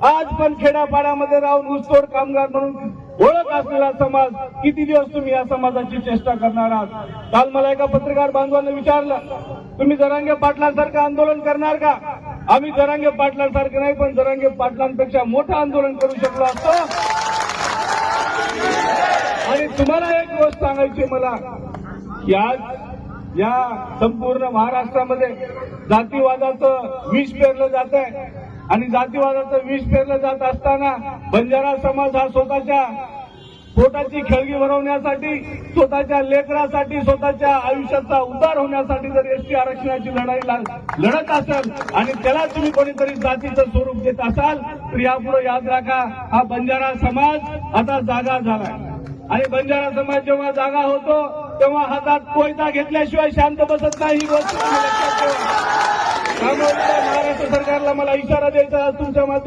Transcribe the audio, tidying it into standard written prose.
आज पण खेड्यापाड्यामध्ये राहून ऊसतोड कामगार म्हणून ओळख असलेला समाज किती दिवस तुम्ही या समाजाची चेष्टा करणार आहात? काल मला एका पत्रकार बांधवांना विचारलं, तुम्ही जरांगे पाटलांसारखं आंदोलन करणार का? आम्ही जरांगे पाटलांसारखं नाही, पण जरांगे पाटलांपेक्षा मोठं आंदोलन करू शकलो असतो. आणि तुम्हाला एक गोष्ट सांगायची मला, की आज या संपूर्ण महाराष्ट्रामध्ये जातीवादाचं विष पेरलं जात आहे. आणि जातीवादाचं विष पेरलं जात असताना बंजारा समाज हा स्वतःच्या पोटाची खळगी भरवण्यासाठी, स्वतःच्या लेकरासाठी, स्वतःच्या आयुष्याचा उद्धार होण्यासाठी जर एसटी आरक्षणाची लढाई लढत असेल आणि त्याला तुम्ही कोणीतरी जातीचं स्वरूप देत असाल तर यापुढे याद राखा, हा बंजारा समाज आता जागा झाला. आणि बंजारा समाज जेव्हा जागा होतो तेव्हा हातात कोयता घेतल्याशिवाय शांत बसत नाही. ही गोष्ट लक्षात ठेवा. त्यामुळे महाराष्ट्र सरकारला मला इशारा द्यायचा तुमच्या माध्यमातून